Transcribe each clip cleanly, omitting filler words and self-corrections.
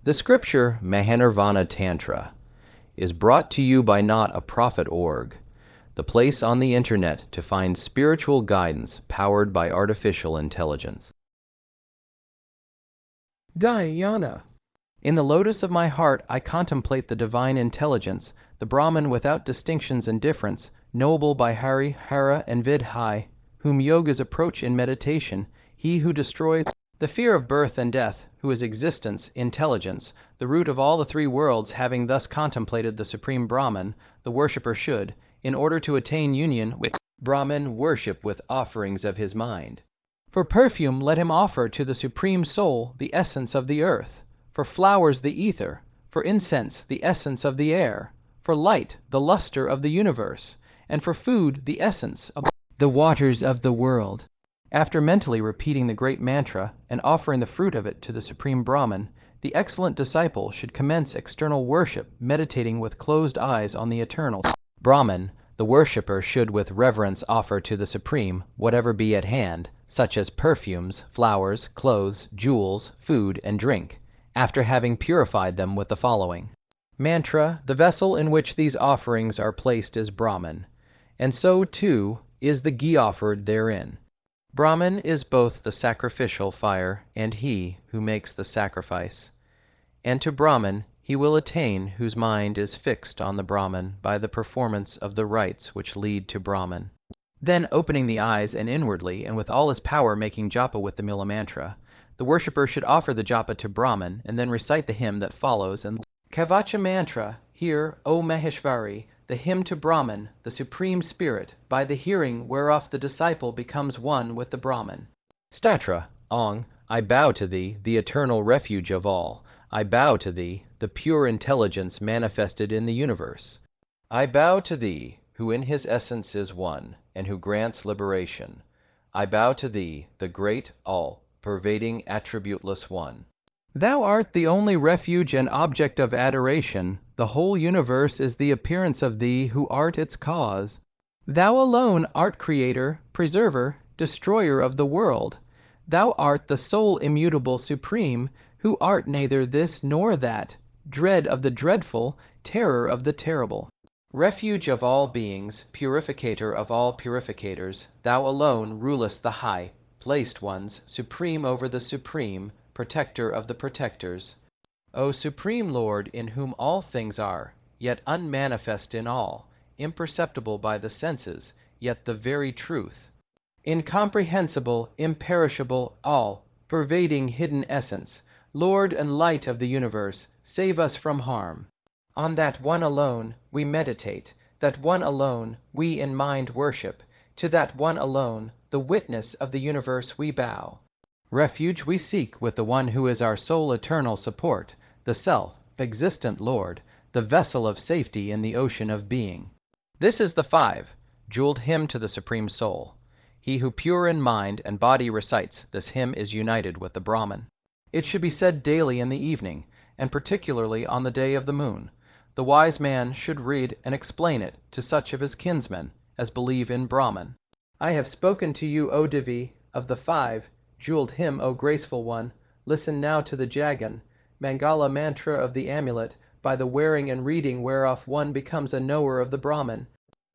The scripture Mahanirvana Tantra is brought to you by not a profit org, the place on the internet to find spiritual guidance powered by artificial intelligence. Dhyana. In the lotus of my heart I contemplate the divine intelligence, the Brahman without distinctions and difference, knowable by Hari, Hara, and Vidhai, whom yogas approach in meditation, he who destroys the fear of birth and death, who is existence, intelligence, the root of all the three worlds. Having thus contemplated the Supreme Brahman, the worshipper should, in order to attain union with Brahman, worship with offerings of his mind. For perfume let him offer to the Supreme Soul the essence of the earth, for flowers the ether, for incense the essence of the air, for light the luster of the universe, and for food the essence of the waters of the world. After mentally repeating the great mantra and offering the fruit of it to the Supreme Brahman, the excellent disciple should commence external worship, meditating with closed eyes on the eternal Brahman. The worshipper should with reverence offer to the Supreme whatever be at hand, such as perfumes, flowers, clothes, jewels, food, and drink, after having purified them with the following mantra. The vessel in which these offerings are placed is Brahman, and so, too, is the ghee offered therein. Brahman is both the sacrificial fire and he who makes the sacrifice, and to Brahman he will attain whose mind is fixed on the Brahman by the performance of the rites which lead to Brahman. Then, opening the eyes and inwardly, and with all his power making japa with the Mula mantra, the worshipper should offer the japa to Brahman, and then recite the hymn that follows and Kavacha mantra. Hear, O Maheshvari, the hymn to Brahman, the Supreme Spirit, by the hearing whereof the disciple becomes one with the Brahman. Stotra. Ong, I bow to thee, the eternal refuge of all. I bow to thee, the pure intelligence manifested in the universe. I bow to thee, who in his essence is one, and who grants liberation. I bow to thee, the great, all-pervading, attributeless one. Thou art the only refuge and object of adoration. The whole universe is the appearance of thee who art its cause. Thou alone art creator, preserver, destroyer of the world. Thou art the sole immutable supreme, who art neither this nor that, dread of the dreadful, terror of the terrible. Refuge of all beings, purificator of all purificators, thou alone rulest the high placed ones, supreme over the supreme, protector of the protectors. O Supreme Lord, in whom all things are, yet unmanifest in all, imperceptible by the senses, yet the very truth. Incomprehensible, imperishable, all-pervading hidden essence, Lord and light of the universe, save us from harm. On that one alone we meditate, that one alone we in mind worship, to that one alone, the witness of the universe, we bow. Refuge we seek with the one who is our sole eternal support, the self-existent Lord, the vessel of safety in the ocean of being. This is the jeweled hymn to the Supreme Soul. He who pure in mind and body recites this hymn is united with the Brahman. It should be said daily in the evening, and particularly on the day of the moon. The wise man should read and explain it to such of his kinsmen as believe in Brahman. I have spoken to you, O Devi, of the jeweled hymn, O graceful one. Listen now to the jagan-mangala mantra of the amulet, by the wearing and reading whereof one becomes a knower of the Brahman.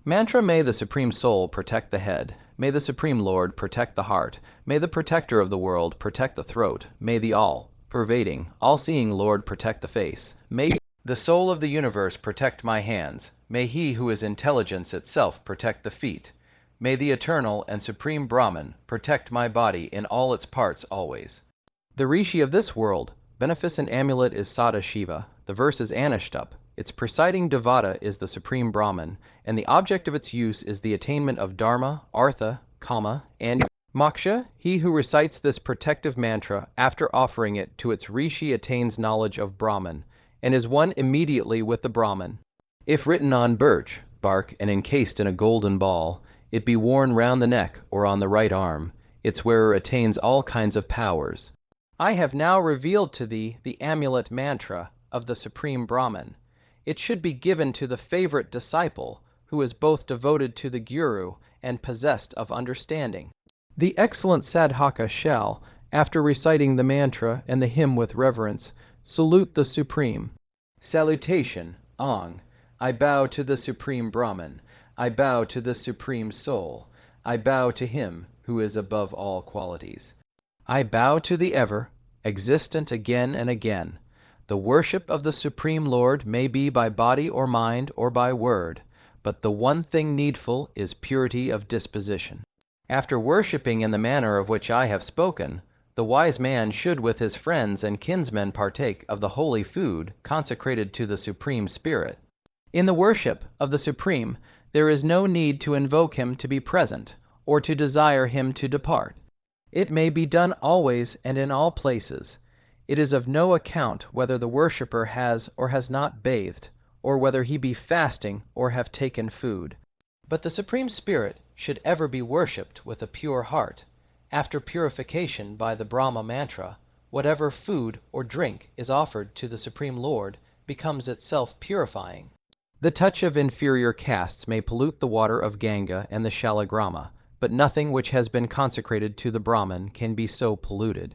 Mantra. May the Supreme Soul protect the head. May the Supreme Lord protect the heart. May the Protector of the world protect the throat. May the all-pervading, all-seeing Lord protect the face. May the soul of the universe protect my hands. May he who is intelligence itself protect the feet. May the eternal and supreme Brahman protect my body in all its parts always. The rishi of this world, beneficent amulet is Sadashiva. The verse is Anushtup. Its presiding devata is the Supreme Brahman, and the object of its use is the attainment of dharma, artha, kama, and moksha. He who recites this protective mantra after offering it to its rishi attains knowledge of Brahman, and is one immediately with the Brahman. If written on birch bark and encased in a golden ball, it be worn round the neck or on the right arm, its wearer attains all kinds of powers. I have now revealed to thee the amulet mantra of the Supreme Brahman. It should be given to the favorite disciple, who is both devoted to the Guru and possessed of understanding. The excellent sadhaka shall, after reciting the mantra and the hymn with reverence, salute the Supreme. Salutation, Ong. I bow to the Supreme Brahman. I bow to the Supreme Soul. I bow to him who is above all qualities. I bow to the ever, existent again and again. The worship of the Supreme Lord may be by body or mind or by word, but the one thing needful is purity of disposition. After worshipping in the manner of which I have spoken, the wise man should with his friends and kinsmen partake of the holy food consecrated to the Supreme Spirit. In the worship of the Supreme, there is no need to invoke him to be present, or to desire him to depart. It may be done always and in all places. It is of no account whether the worshipper has or has not bathed, or whether he be fasting or have taken food. But the Supreme Spirit should ever be worshipped with a pure heart. After purification by the Brahma-Mantra, whatever food or drink is offered to the Supreme Lord becomes itself purifying. The touch of inferior castes may pollute the water of Ganga and the Shalagrama, but nothing which has been consecrated to the Brahman can be so polluted.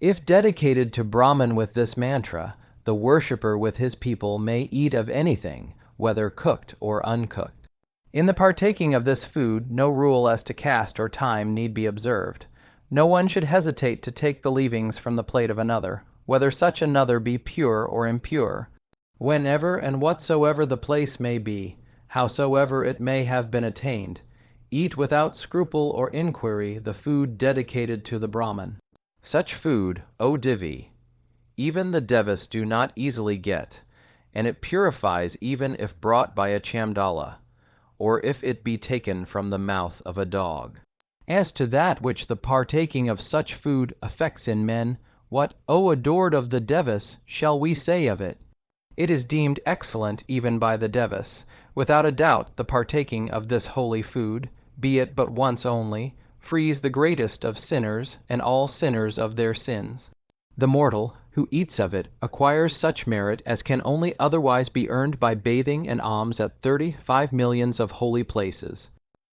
If dedicated to Brahman with this mantra, the worshipper with his people may eat of anything, whether cooked or uncooked. In the partaking of this food, no rule as to caste or time need be observed. No one should hesitate to take the leavings from the plate of another, whether such another be pure or impure. Whenever and whatsoever the place may be, howsoever it may have been attained, eat without scruple or inquiry the food dedicated to the Brahman. Such food, O Divi, even the Devis do not easily get, and it purifies even if brought by a Chamdala, or if it be taken from the mouth of a dog. As to that which the partaking of such food affects in men, what, O adored of the Devis, shall we say of it? It is deemed excellent even by the Devis. Without a doubt the partaking of this holy food, be it but once only, frees the greatest of sinners and all sinners of their sins. The mortal who eats of it acquires such merit as can only otherwise be earned by bathing and alms at 35 millions of holy places.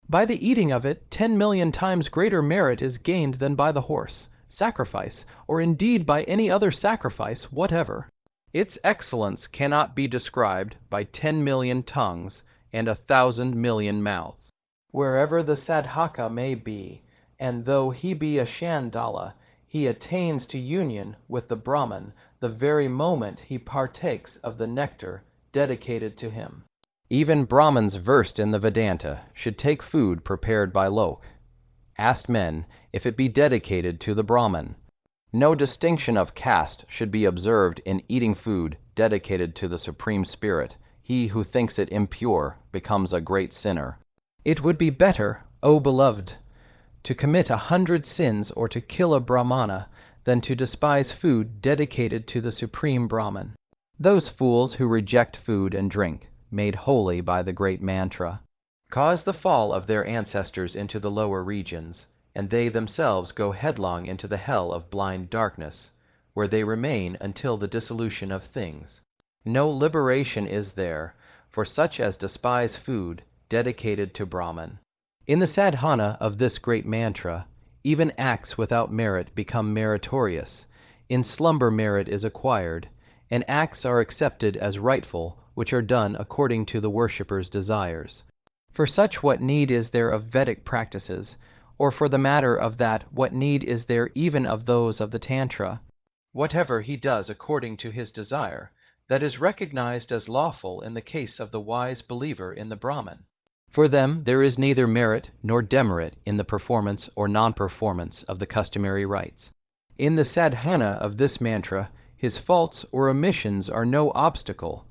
By the eating of it 10 million times greater merit is gained than by the horse, sacrifice, or indeed by any other sacrifice whatever. Its excellence cannot be described by 10 million tongues and 1,000 million mouths. Wherever the sadhaka may be, and though he be a Chandala, he attains to union with the Brahman the very moment he partakes of the nectar dedicated to him. Even Brahmins versed in the Vedanta should take food prepared by Lok. Asked men if it be dedicated to the Brahman. No distinction of caste should be observed in eating food dedicated to the Supreme Spirit. He who thinks it impure becomes a great sinner. It would be better, O beloved, to commit 100 sins or to kill a Brahmana than to despise food dedicated to the Supreme Brahman. Those fools who reject food and drink, made holy by the great mantra, cause the fall of their ancestors into the lower regions, and they themselves go headlong into the hell of blind darkness, where they remain until the dissolution of things. No liberation is there for such as despise food dedicated to Brahman. In the sadhana of this great mantra, even acts without merit become meritorious. In slumber merit is acquired, and acts are accepted as rightful which are done according to the worshipper's desires. For such what need is there of Vedic practices, or for the matter of that what need is there even of those of the Tantra? Whatever he does according to his desire, that is recognized as lawful in the case of the wise believer in the Brahman. For them there is neither merit nor demerit in the performance or non-performance of the customary rites. In the sadhana of this mantra, his faults or omissions are no obstacle.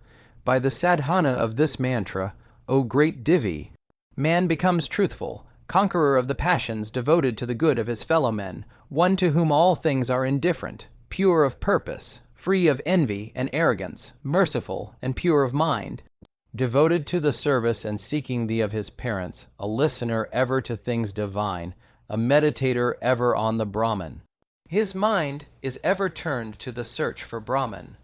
By the sadhana of this mantra, O great Divi, man becomes truthful, conqueror of the passions, devoted to the good of his fellow men, one to whom all things are indifferent, pure of purpose, free of envy and arrogance, merciful and pure of mind, devoted to the service and seeking thee of his parents, a listener ever to things divine, a meditator ever on the Brahman. His mind is ever turned to the search for Brahman,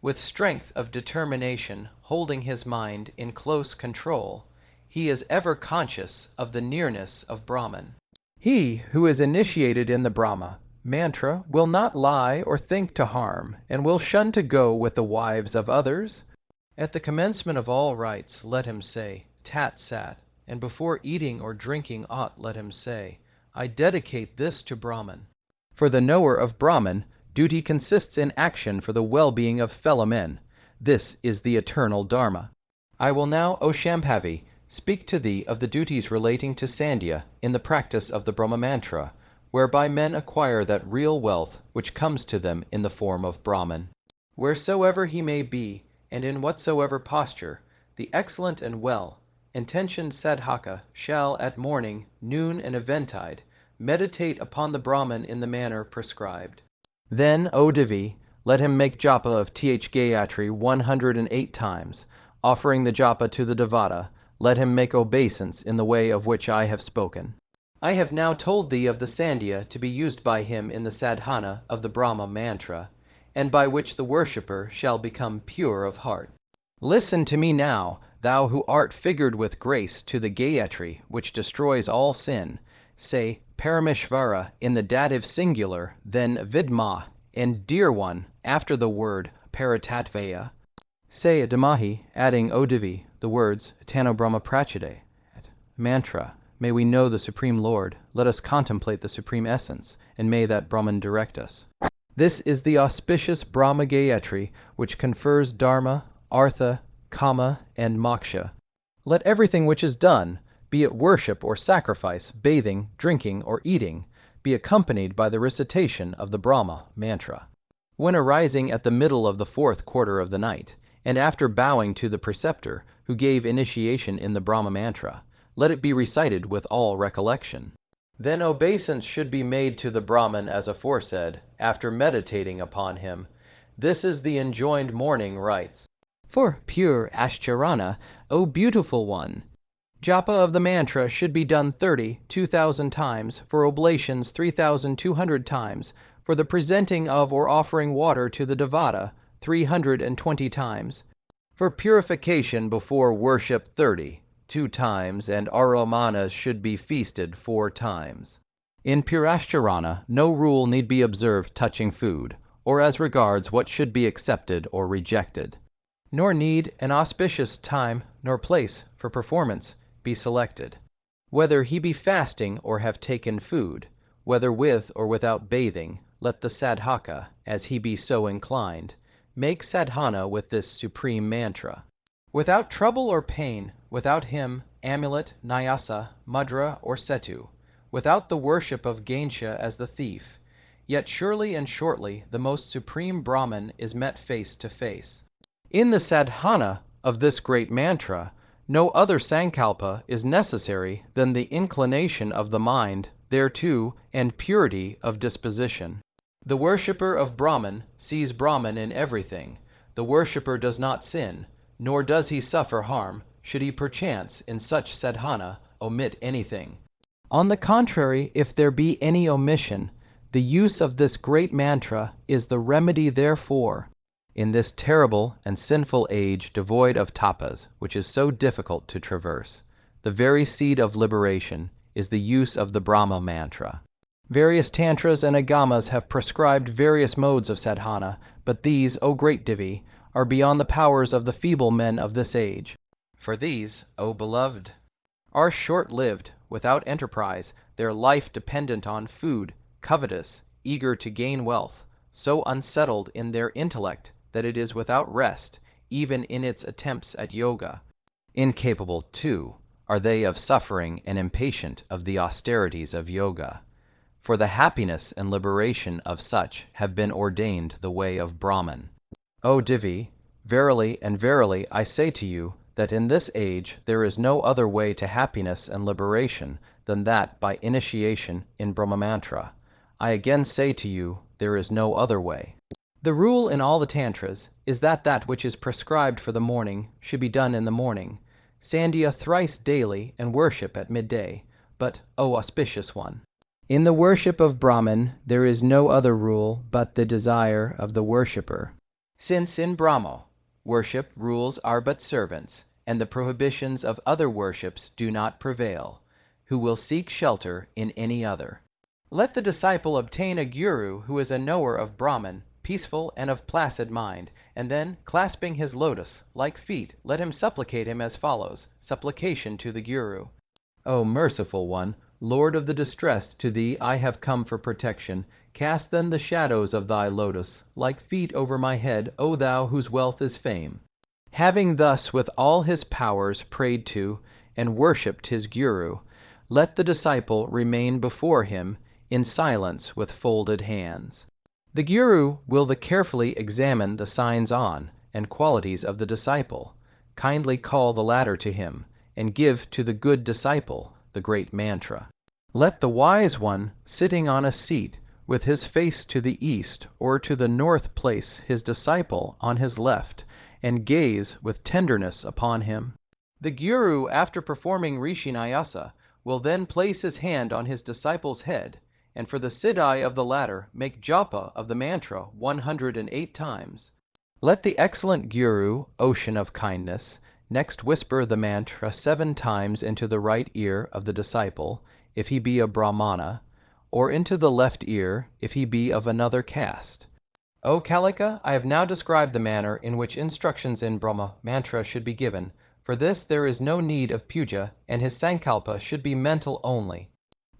with strength of determination holding his mind in close control. He is ever conscious of the nearness of Brahman. He who is initiated in the Brahma Mantra will not lie or think to harm, and will shun to go with the wives of others. At the commencement of all rites let him say, Tat Sat, and before eating or drinking aught let him say, I dedicate this to Brahman. For the knower of Brahman, duty consists in action for the well-being of fellow men. This is the eternal dharma. I will now, O Shambhavi, speak to thee of the duties relating to sandhya in the practice of the Brahma-Mantra, whereby men acquire that real wealth which comes to them in the form of Brahman. Wheresoever he may be, and in whatsoever posture, the excellent and well-intentioned sadhaka shall at morning, noon, and eventide meditate upon the Brahman in the manner prescribed. Then, O Devi, let him make japa of Gayatri 108 times. Offering the japa to the Devata, let him make obeisance in the way of which I have spoken. I have now told thee of the sandhya to be used by him in the sadhana of the Brahma-Mantra, and by which the worshipper shall become pure of heart. Listen to me now, thou who art figured with grace to the Gayatri, which destroys all sin. Say Parameshvara in the dative singular, then Vidma, and dear one, after the word Paratatvaya. Say Damahi, adding O Devi, the words Tano Brahma Prachide. Mantra, may we know the Supreme Lord, let us contemplate the Supreme Essence, and may that Brahman direct us. This is the auspicious Brahma-Gayatri, which confers dharma, artha, kama, and moksha. Let everything which is done, be it worship or sacrifice, bathing, drinking, or eating, be accompanied by the recitation of the Brahma-Mantra. When arising at the middle of the 4th quarter of the night, and after bowing to the preceptor, who gave initiation in the Brahma-Mantra, let it be recited with all recollection. Then obeisance should be made to the Brahman as aforesaid, after meditating upon him. This is the enjoined morning rites. For pure Ashcharana, O beautiful one, japa of the mantra should be done 2,000 times, for oblations 3,200 times, for the presenting of or offering water to the Devata 320 times, for purification before worship 2 times, and aromanas should be feasted 4 times. In Purashcharana, no rule need be observed touching food, or as regards what should be accepted or rejected. Nor need an auspicious time nor place for performance be selected. Whether he be fasting or have taken food, whether with or without bathing, let the sadhaka, as he be so inclined, make sadhana with this supreme mantra. Without trouble or pain, without hymn, amulet, nyasa, mudra, or setu, without the worship of Ganesha as the thief, yet surely and shortly the most supreme Brahman is met face to face. In the sadhana of this great mantra, no other sankalpa is necessary than the inclination of the mind thereto and purity of disposition. The worshipper of Brahman sees Brahman in everything. The worshipper does not sin, nor does he suffer harm, should he perchance in such sadhana omit anything. On the contrary, if there be any omission, the use of this great mantra is the remedy therefor. In this terrible and sinful age devoid of tapas, which is so difficult to traverse, the very seed of liberation is the use of the Brahma-Mantra. Various tantras and agamas have prescribed various modes of sadhana, but these, O great Divi, are beyond the powers of the feeble men of this age. For these, O beloved, are short-lived, without enterprise, their life dependent on food, covetous, eager to gain wealth, so unsettled in their intellect that it is without rest, even in its attempts at yoga. Incapable, too, are they of suffering and impatient of the austerities of yoga. For the happiness and liberation of such have been ordained the way of Brahman. O Divi, verily and verily I say to you that in this age there is no other way to happiness and liberation than that by initiation in Brahma-Mantra. I again say to you, there is no other way. The rule in all the tantras is that that which is prescribed for the morning should be done in the morning, sandhya thrice daily, and worship at midday. But, O auspicious one, in the worship of Brahman there is no other rule but the desire of the worshipper. Since in Brahmo, worship rules are but servants, and the prohibitions of other worships do not prevail, who will seek shelter in any other. Let the disciple obtain a guru who is a knower of Brahman, peaceful and of placid mind, and then, clasping his lotus, like feet, let him supplicate him as follows. Supplication to the guru. O merciful one, Lord of the distressed, to thee I have come for protection. Cast then the shadows of thy lotus, like feet over my head, O thou whose wealth is fame. Having thus with all his powers prayed to and worshipped his guru, let the disciple remain before him in silence with folded hands. The guru will carefully examine the signs on and qualities of the disciple, kindly call the latter to him, and give to the good disciple the great mantra. Let the wise one, sitting on a seat, with his face to the east or to the north, place his disciple on his left, and gaze with tenderness upon him. The guru, after performing Rishi Nyasa, will then place his hand on his disciple's head, and for the siddhi of the latter, make japa of the mantra 108 times. Let the excellent guru, ocean of kindness, next whisper the mantra 7 times into the right ear of the disciple, if he be a Brahmana, or into the left ear, if he be of another caste. O Kalika, I have now described the manner in which instructions in Brahma-Mantra should be given. For this there is no need of puja, and his sankalpa should be mental only.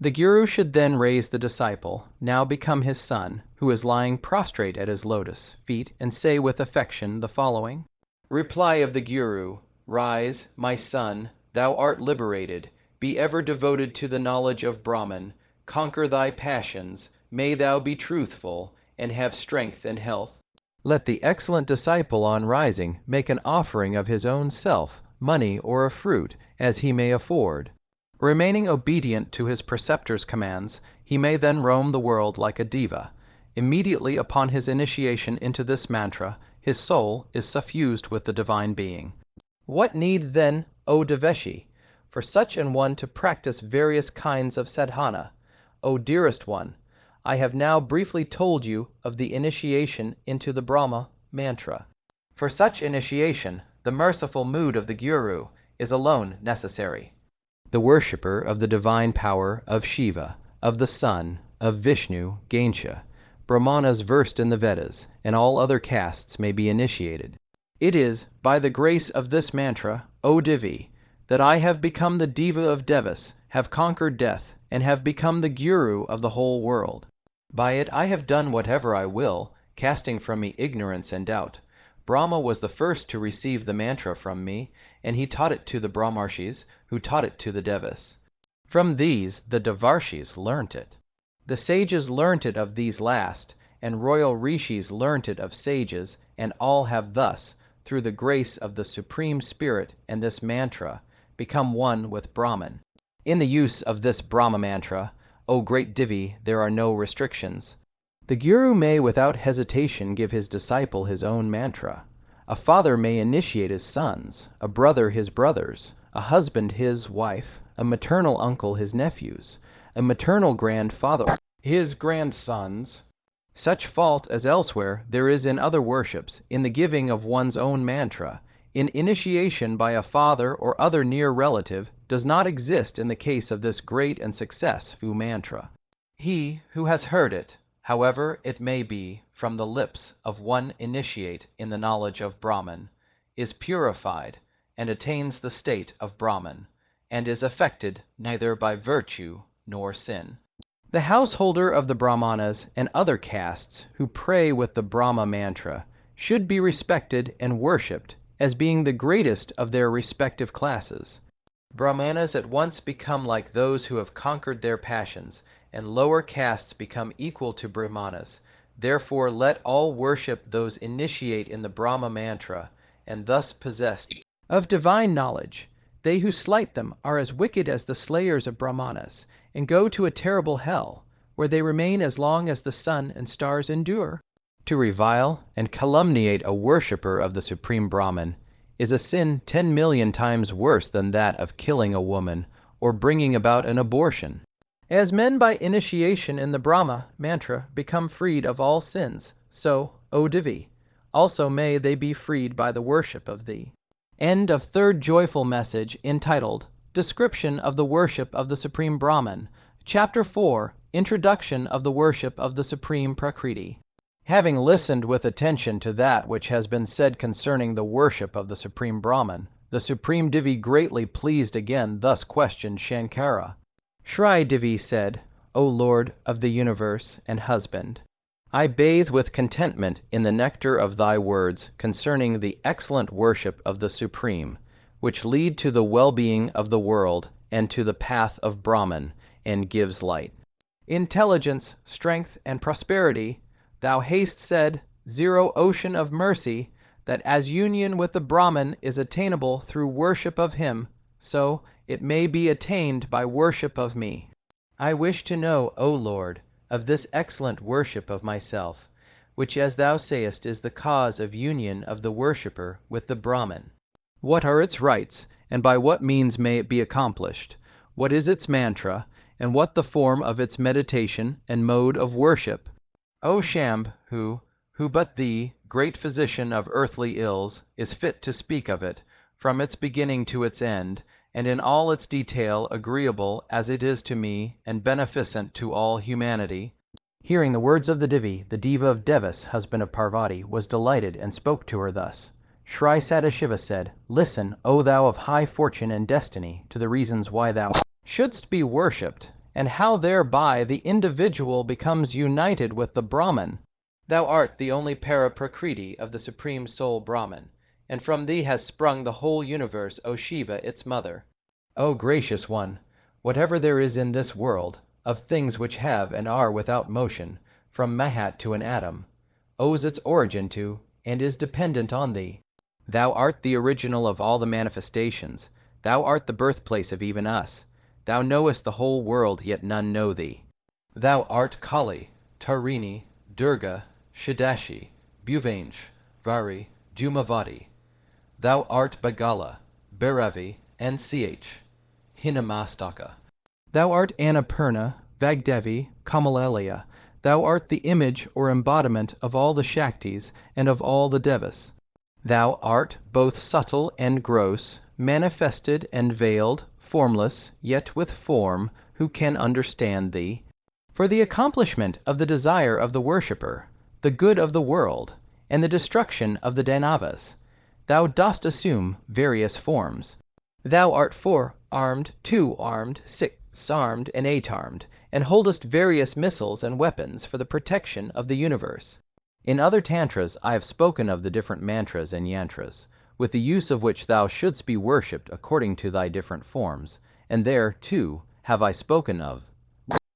The guru should then raise the disciple, now become his son, who is lying prostrate at his lotus feet, and say with affection the following. Reply of the guru. Rise, my son, thou art liberated. Be ever devoted to the knowledge of Brahman. Conquer thy passions. May thou be truthful, and have strength and health. Let the excellent disciple on rising make an offering of his own self, money or a fruit, as he may afford. Remaining obedient to his preceptor's commands, he may then roam the world like a diva. Immediately upon his initiation into this mantra, his soul is suffused with the divine being. What need then, O Deveshi, for such an one to practice various kinds of sadhana? O dearest one, I have now briefly told you of the initiation into the Brahma-Mantra. For such initiation, the merciful mood of the guru is alone necessary. The worshipper of the divine power of Shiva, of the sun, of Vishnu, Ganesha, Brahmanas versed in the Vedas, and all other castes may be initiated. It is by the grace of this mantra, O Divi, that I have become the Diva of Devas, have conquered death, and have become the guru of the whole world. By it I have done whatever I will, casting from me ignorance and doubt. Brahma was the first to receive the mantra from me, and he taught it to the Brahmarshis, who taught it to the Devas. From these the Devarshis learnt it. The sages learnt it of these last, and royal rishis learnt it of sages, and all have thus, through the grace of the Supreme Spirit and this mantra, become one with Brahman. In the use of this Brahma-Mantra, O great Divi, there are no restrictions. The guru may without hesitation give his disciple his own mantra. A father may initiate his sons, a brother his brothers, a husband his wife, a maternal uncle his nephews, a maternal grandfather his grandsons. Such fault as elsewhere there is in other worships, in the giving of one's own mantra, in initiation by a father or other near relative, does not exist in the case of this great and successful mantra. He who has heard it, however it may be, from the lips of one initiate in the knowledge of Brahman, is purified, and attains the state of Brahman, and is affected neither by virtue nor sin. The householder of the Brahmanas and other castes who pray with the Brahma-Mantra should be respected and worshipped as being the greatest of their respective classes. Brahmanas at once become like those who have conquered their passions, and lower castes become equal to Brahmanas. Therefore let all worship those initiate in the Brahma-Mantra, and thus possessed of divine knowledge. They who slight them are as wicked as the slayers of Brahmanas, and go to a terrible hell, where they remain as long as the sun and stars endure. To revile and calumniate a worshipper of the Supreme Brahman is a sin 10 million times worse than that of killing a woman or bringing about an abortion. As men by initiation in the Brahma-Mantra become freed of all sins, so, O Divi, also may they be freed by the worship of thee. End of third joyful message entitled Description of the Worship of the Supreme Brahman, Chapter 4, Introduction of the Worship of the Supreme Prakriti. Having listened with attention to that which has been said concerning the worship of the Supreme Brahman, the Supreme Divi greatly pleased again thus questioned Shankara. Shri Divi said, O Lord of the universe and husband, I bathe with contentment in the nectar of thy words concerning the excellent worship of the Supreme, which lead to the well-being of the world and to the path of Brahman, and gives light, intelligence, strength, and prosperity. Thou hast said, Zero Ocean of Mercy, that as union with the Brahman is attainable through worship of him, so it may be attained by worship of me. I wish to know, O Lord, of this excellent worship of myself, which as thou sayest is the cause of union of the worshipper with the Brahman. What are its rites, and by what means may it be accomplished? What is its mantra, and what the form of its meditation and mode of worship? O Shambh, who but thee, great physician of earthly ills, is fit to speak of it, from its beginning to its end, and in all its detail agreeable as it is to me, and beneficent to all humanity. Hearing the words of the Divi, the Deva of Devas, husband of Parvati, was delighted and spoke to her thus. Shri Sadashiva said, Listen, O thou of high fortune and destiny, to the reasons why thou shouldst be worshipped, and how thereby the individual becomes united with the Brahman. Thou art the only para-prakriti of the Supreme Soul Brahman, and from thee has sprung the whole universe, O Shiva, its mother. O gracious one, whatever there is in this world, of things which have and are without motion, from Mahat to an atom, owes its origin to, and is dependent on thee. Thou art the original of all the manifestations. Thou art the birthplace of even us. Thou knowest the whole world, yet none know thee. Thou art Kali, Tarini, Durga, Shidashi, Bhuvanj, Vari, Dhumavati. Thou art Bagala, Bhairavi, and Ch. Hinamastaka. Thou art Annapurna, Vagdevi, Kamalalaya. Thou art the image or embodiment of all the Shaktis and of all the Devas. Thou art both subtle and gross, manifested and veiled, formless, yet with form, who can understand thee. For the accomplishment of the desire of the worshipper, the good of the world, and the destruction of the Danavas, thou dost assume various forms. Thou art four-armed, two-armed, six-armed, and eight-armed, and holdest various missiles and weapons for the protection of the universe. In other tantras I have spoken of the different mantras and yantras, with the use of which thou shouldst be worshipped according to thy different forms, and there, too, have I spoken of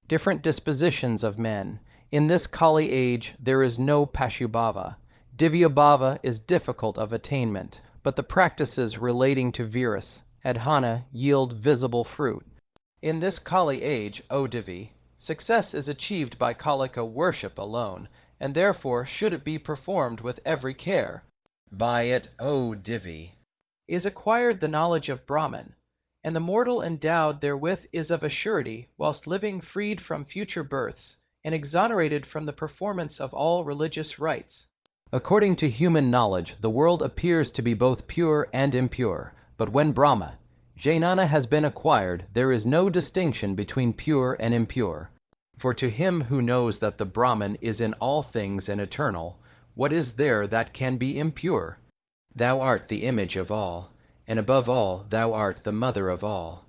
different dispositions of men. In this Kali age there is no Pashubhava. Divyabhava is difficult of attainment, but the practices relating to Viras, Adhana, yield visible fruit. In this Kali age, O Divi, success is achieved by Kalika worship alone, and therefore should it be performed with every care. By it, O Divi, is acquired the knowledge of Brahman, and the mortal endowed therewith is of a surety, whilst living freed from future births, and exonerated from the performance of all religious rites. According to human knowledge, the world appears to be both pure and impure, but when Brahma, Jnana, has been acquired, there is no distinction between pure and impure. For to him who knows that the Brahman is in all things and eternal, what is there that can be impure? Thou art the image of all, and above all thou art the mother of all.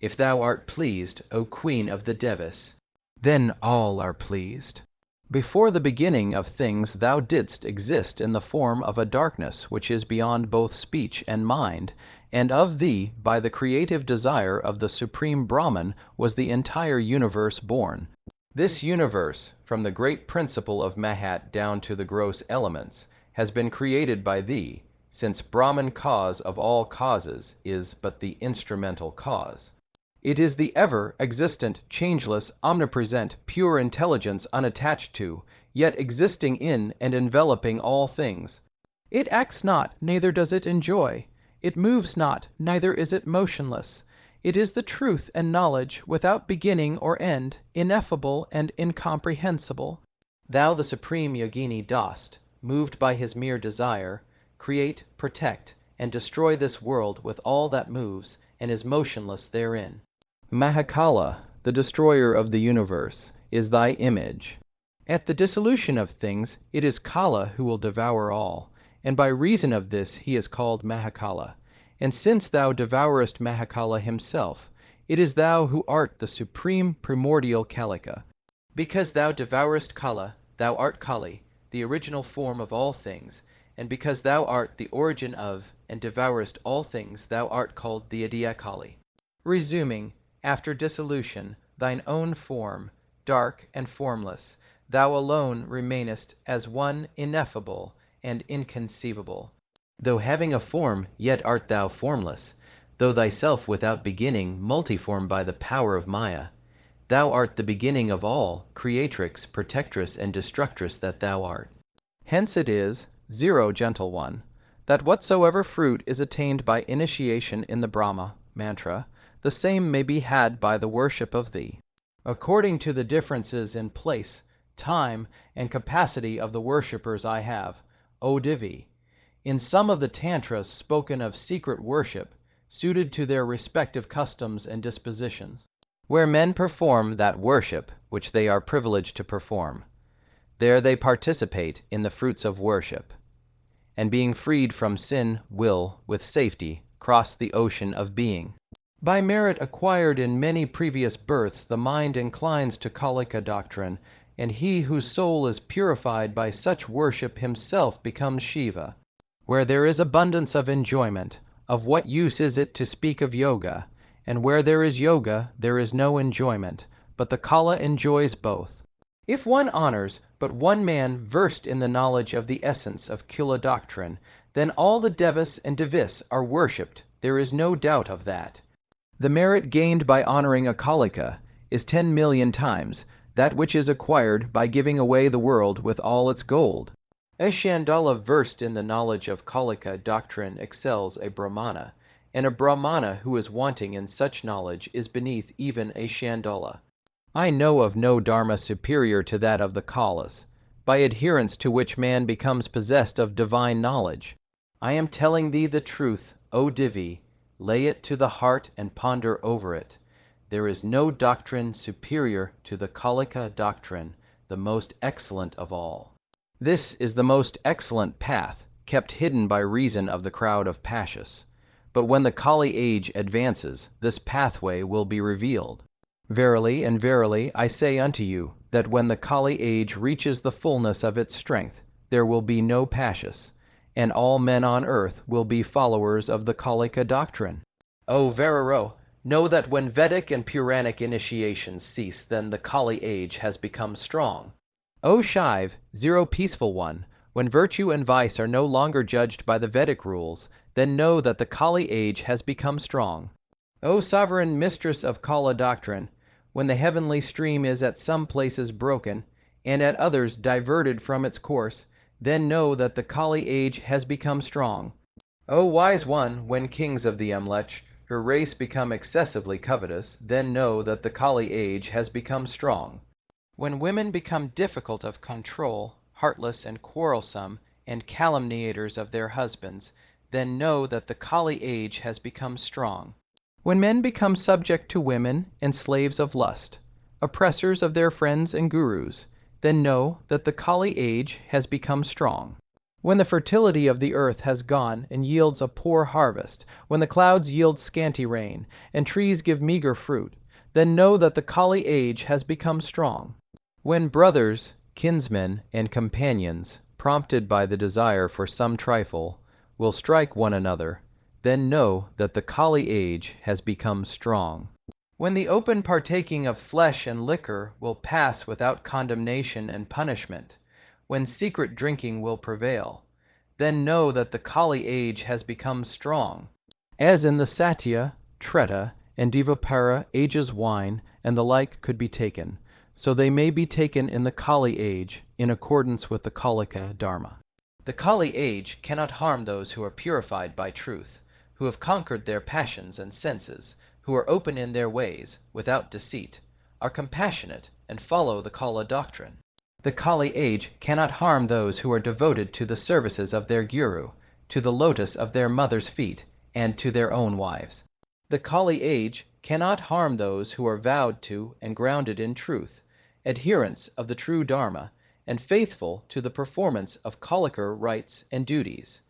If thou art pleased, O Queen of the Devas, then all are pleased. Before the beginning of things thou didst exist in the form of a darkness which is beyond both speech and mind, and of thee, by the creative desire of the Supreme Brahman, was the entire universe born. This universe, from the great principle of Mahat down to the gross elements, has been created by thee, since Brahman cause of all causes is but the instrumental cause. It is the ever-existent, changeless, omnipresent, pure intelligence unattached to, yet existing in and enveloping all things. It acts not, neither does it enjoy. It moves not, neither is it motionless. It is the truth and knowledge, without beginning or end, ineffable and incomprehensible. Thou the supreme yogini dost, moved by his mere desire, create, protect, and destroy this world with all that moves and is motionless therein. Mahakala, the destroyer of the universe, is thy image. At the dissolution of things, it is Kala who will devour all, and by reason of this he is called Mahakala. And since thou devourest Mahakala himself, it is thou who art the supreme primordial Kalika. Because thou devourest Kala, thou art Kali, the original form of all things, and because thou art the origin of, and devourest all things, thou art called the Adiya Kali. Resuming, after dissolution, thine own form, dark and formless, thou alone remainest as one ineffable and inconceivable. Though having a form, yet art thou formless, though thyself without beginning, multiform by the power of Maya. Thou art the beginning of all, creatrix, protectress, and destructress that thou art. Hence it is, zero, gentle one, that whatsoever fruit is attained by initiation in the Brahma-Mantra, the same may be had by the worship of thee. According to the differences in place, time, and capacity of the worshippers I have, O Divi, in some of the Tantras spoken of secret worship, suited to their respective customs and dispositions, where men perform that worship which they are privileged to perform. There they participate in the fruits of worship, and being freed from sin will, with safety, cross the ocean of being. By merit acquired in many previous births, the mind inclines to Kalika doctrine, and he whose soul is purified by such worship himself becomes Shiva. Where there is abundance of enjoyment, of what use is it to speak of yoga? And where there is yoga, there is no enjoyment, but the Kala enjoys both. If one honors but one man versed in the knowledge of the essence of Kula doctrine, then all the Devas and Devis are worshipped, there is no doubt of that. The merit gained by honoring a Kalika is 10 million times that which is acquired by giving away the world with all its gold. A Chandala versed in the knowledge of Kalika doctrine excels a Brahmana, and a Brahmana who is wanting in such knowledge is beneath even a Chandala. I know of no dharma superior to that of the Kalas, by adherence to which man becomes possessed of divine knowledge. I am telling thee the truth, O Divi, lay it to the heart and ponder over it. There is no doctrine superior to the Kalika doctrine, the most excellent of all. This is the most excellent path, kept hidden by reason of the crowd of Pashas. But when the Kali age advances, this pathway will be revealed. Verily and verily I say unto you, that when the Kali age reaches the fullness of its strength, there will be no Pashas, and all men on earth will be followers of the Kalika doctrine. O Vararo, know that when Vedic and Puranic initiations cease, then the Kali age has become strong. O Shiv, zero peaceful one, when virtue and vice are no longer judged by the Vedic rules, then know that the Kali age has become strong. O sovereign mistress of Kala doctrine, when the heavenly stream is at some places broken, and at others diverted from its course, then know that the Kali age has become strong. O wise one, when kings of the Amlech, her race become excessively covetous, then know that the Kali age has become strong. When women become difficult of control, heartless and quarrelsome, and calumniators of their husbands, then know that the Kali age has become strong. When men become subject to women and slaves of lust, oppressors of their friends and gurus, then know that the Kali age has become strong. When the fertility of the earth has gone and yields a poor harvest, when the clouds yield scanty rain, and trees give meager fruit, then know that the Kali age has become strong. When brothers, kinsmen, and companions, prompted by the desire for some trifle, will strike one another, then know that the Kali age has become strong. When the open partaking of flesh and liquor will pass without condemnation and punishment, when secret drinking will prevail, then know that the Kali age has become strong. As in the Satya, Treta, and Dvapara ages wine and the like could be taken, so they may be taken in the Kali age in accordance with the Kalika Dharma. The Kali age cannot harm those who are purified by truth, who have conquered their passions and senses, who are open in their ways, without deceit, are compassionate, and follow the Kala doctrine. The Kali age cannot harm those who are devoted to the services of their guru, to the lotus of their mother's feet, and to their own wives. The Kali age cannot harm those who are vowed to and grounded in truth, adherents of the true dharma, and faithful to the performance of Kalika rites and duties.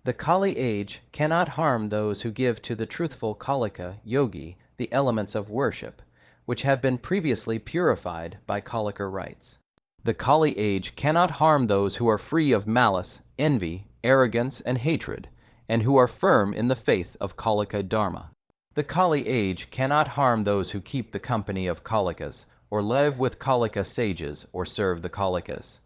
The Kali age cannot harm those who give to the truthful Kalika yogi the elements of worship, which have been previously purified by Kalika rites. The Kali age cannot harm those who are free of malice, envy, arrogance, and hatred, and who are firm in the faith of Kalika dharma. The Kali age cannot harm those who keep the company of Kalikas, or live with Kalika sages, or serve the Kalikas.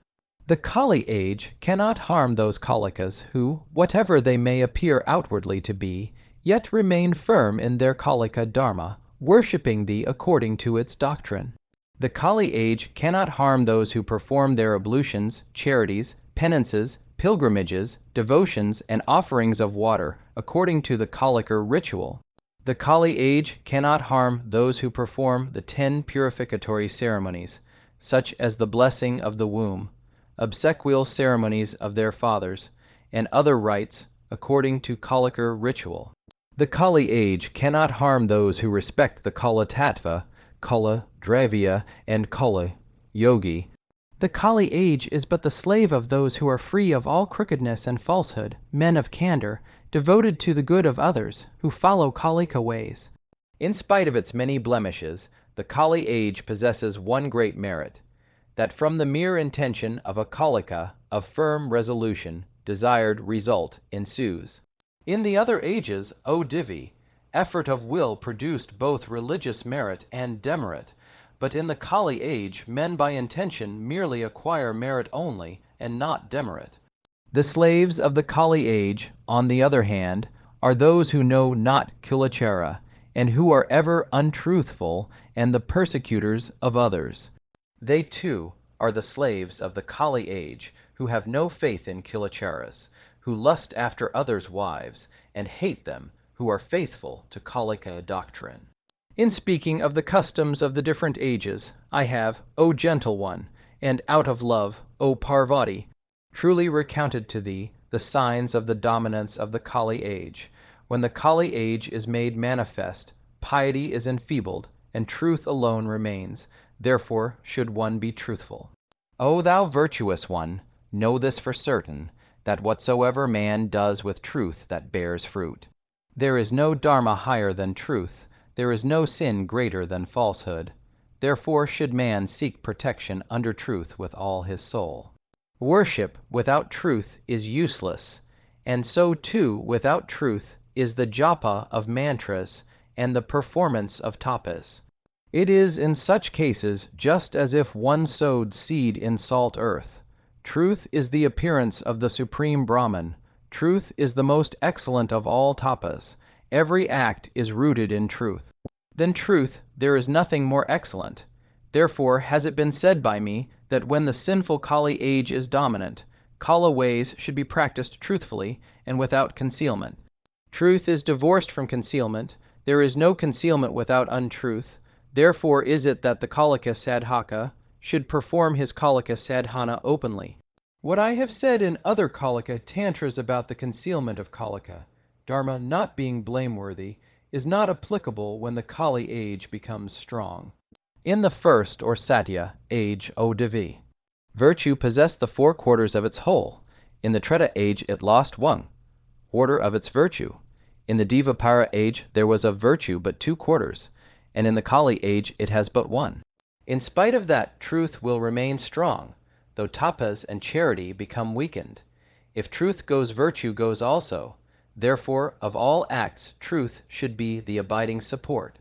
The Kali age cannot harm those Kalikas who, whatever they may appear outwardly to be, yet remain firm in their Kalika dharma, worshipping thee according to its doctrine. The Kali age cannot harm those who perform their ablutions, charities, penances, pilgrimages, devotions, and offerings of water according to the Kalika ritual. The Kali age cannot harm those who perform the 10 purificatory ceremonies, such as the blessing of the womb, obsequial ceremonies of their fathers, and other rites according to Kalika ritual. The Kali age cannot harm those who respect the Kala Tattva, Kala Dravya, and Kala Yogi. The Kali age is but the slave of those who are free of all crookedness and falsehood, men of candor, devoted to the good of others, who follow Kalika ways. In spite of its many blemishes, the Kali age possesses one great merit, that from the mere intention of a Kalika of firm resolution, desired result ensues. In the other ages, O Divi, effort of will produced both religious merit and demerit, but in the Kali age men by intention merely acquire merit only, and not demerit. The slaves of the Kali age, on the other hand, are those who know not Kulachara, and who are ever untruthful, and the persecutors of others. They too are the slaves of the Kali age, who have no faith in Kulacharas, who lust after others' wives, and hate them, who are faithful to Kalika doctrine. In speaking of the customs of the different ages, I have, O gentle one, and out of love, O Parvati, truly recounted to thee the signs of the dominance of the Kali age. When the Kali age is made manifest, piety is enfeebled, and truth alone remains. Therefore should one be truthful. O thou virtuous one, know this for certain, that whatsoever man does with truth that bears fruit. There is no dharma higher than truth, there is no sin greater than falsehood. Therefore should man seek protection under truth with all his soul. Worship without truth is useless, and so too without truth is the japa of mantras and the performance of tapas. It is in such cases just as if one sowed seed in salt earth. Truth is the appearance of the Supreme Brahman. Truth is the most excellent of all tapas. Every act is rooted in truth. Than truth there is nothing more excellent. Therefore has it been said by me that when the sinful Kali age is dominant, Kala ways should be practiced truthfully and without concealment. Truth is divorced from concealment. There is no concealment without untruth. Therefore is it that the Kalika sadhaka should perform his Kalika sadhana openly. What I have said in other Kalika tantras about the concealment of Kalika, dharma not being blameworthy, is not applicable when the Kali age becomes strong. In the first, or Satya, age, O Devi, virtue possessed the 4 quarters of its whole. In the Treta age it lost 1 quarter of its virtue. In the Dvapara age there was of virtue but 2 quarters, and in the Kali age it has but 1. In spite of that, truth will remain strong, though tapas and charity become weakened. If truth goes, virtue goes also. Therefore, of all acts, truth should be the abiding support.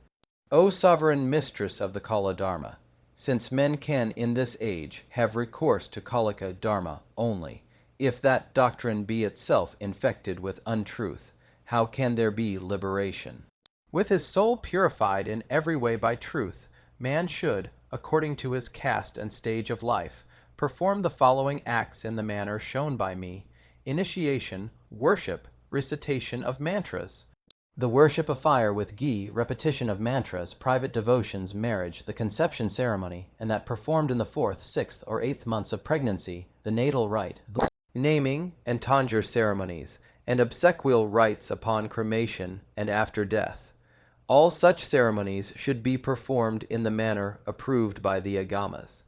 O sovereign mistress of the Kala Dharma, since men can in this age have recourse to Kalika Dharma only, if that doctrine be itself infected with untruth, how can there be liberation? With his soul purified in every way by truth, man should, according to his caste and stage of life, perform the following acts in the manner shown by me: initiation, worship, recitation of mantras. The worship of fire with ghee, repetition of mantras, private devotions, marriage, the conception ceremony, and that performed in the 4th, 6th, or 8th months of pregnancy, the natal rite, naming and tanjore ceremonies, and obsequial rites upon cremation and after death. All such ceremonies should be performed in the manner approved by the Agamas.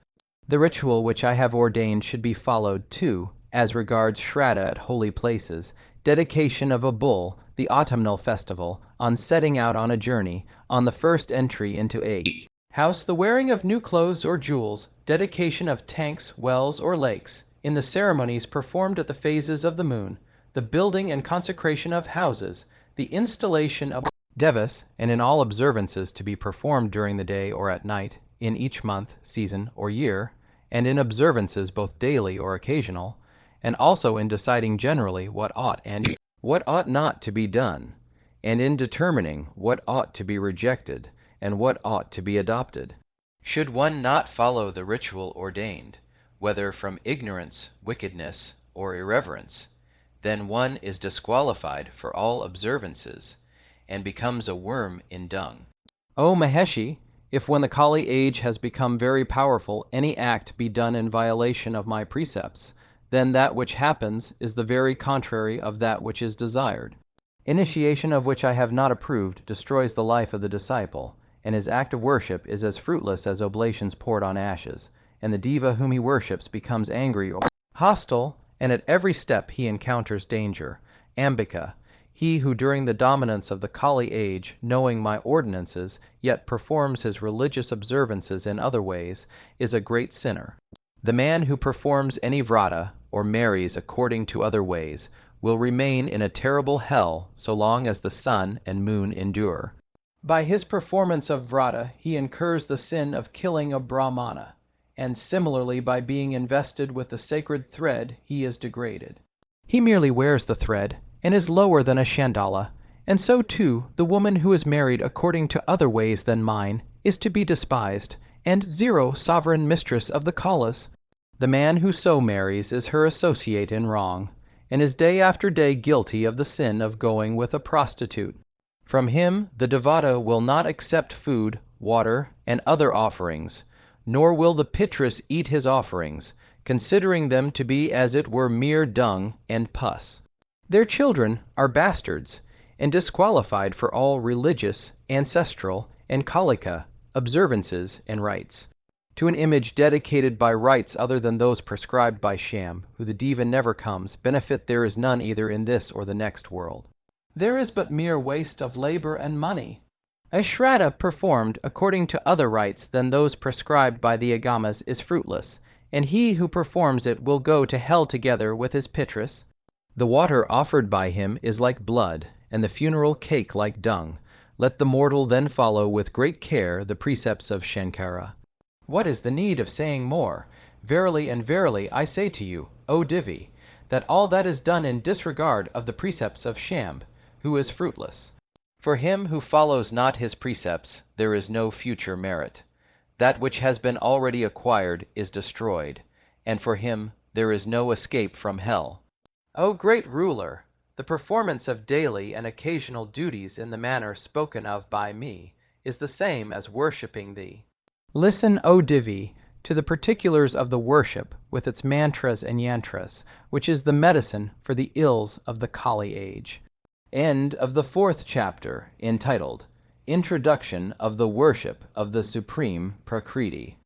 The ritual which I have ordained should be followed, too, as regards Shraddha at holy places, dedication of a bull, the autumnal festival, on setting out on a journey, on the first entry into a house, the wearing of new clothes or jewels, dedication of tanks, wells, or lakes, in the ceremonies performed at the phases of the moon, the building and consecration of houses, the installation of devas, and in all observances to be performed during the day or at night, in each month, season, or year, and in observances both daily or occasional, and also in deciding generally what ought and what ought not to be done, and in determining what ought to be rejected and what ought to be adopted. Should one not follow the ritual ordained, whether from ignorance, wickedness, or irreverence, then one is disqualified for all observances, and becomes a worm in dung. O Maheshi, if when the Kali age has become very powerful, any act be done in violation of my precepts, then that which happens is the very contrary of that which is desired. Initiation of which I have not approved destroys the life of the disciple, and his act of worship is as fruitless as oblations poured on ashes, and the diva whom he worships becomes angry or hostile, and at every step he encounters danger. Ambika, he who during the dominance of the Kali age, knowing my ordinances, yet performs his religious observances in other ways, is a great sinner. The man who performs any vrata, or marries according to other ways, will remain in a terrible hell so long as the sun and moon endure. By his performance of vrata he incurs the sin of killing a Brahmana, and similarly by being invested with the sacred thread he is degraded. He merely wears the thread, and is lower than a Chandala, and so too the woman who is married according to other ways than mine is to be despised, and zero sovereign mistress of the Kalas. The man who so marries is her associate in wrong, and is day after day guilty of the sin of going with a prostitute. From him the Devata will not accept food, water, and other offerings, nor will the Pitris eat his offerings, considering them to be as it were mere dung and pus. Their children are bastards, and disqualified for all religious, ancestral, and kalika observances and rites. To an image dedicated by rites other than those prescribed by Sham, who the diva never comes, benefit there is none either in this or the next world. There is but mere waste of labor and money. A shraddha performed according to other rites than those prescribed by the agamas is fruitless, and he who performs it will go to hell together with his Pitris. The water offered by him is like blood, and the funeral cake like dung. Let the mortal then follow with great care the precepts of Shankara. What is the need of saying more? Verily and verily I say to you, O Divi, that all that is done in disregard of the precepts of Sham, who is fruitless. For him who follows not his precepts, there is no future merit. That which has been already acquired is destroyed, and for him there is no escape from hell. O great ruler, the performance of daily and occasional duties in the manner spoken of by me is the same as worshipping thee. Listen, O Divi, to the particulars of the worship with its mantras and yantras, which is the medicine for the ills of the Kali age. End of the 4th chapter, entitled Introduction of the Worship of the Supreme Prakriti.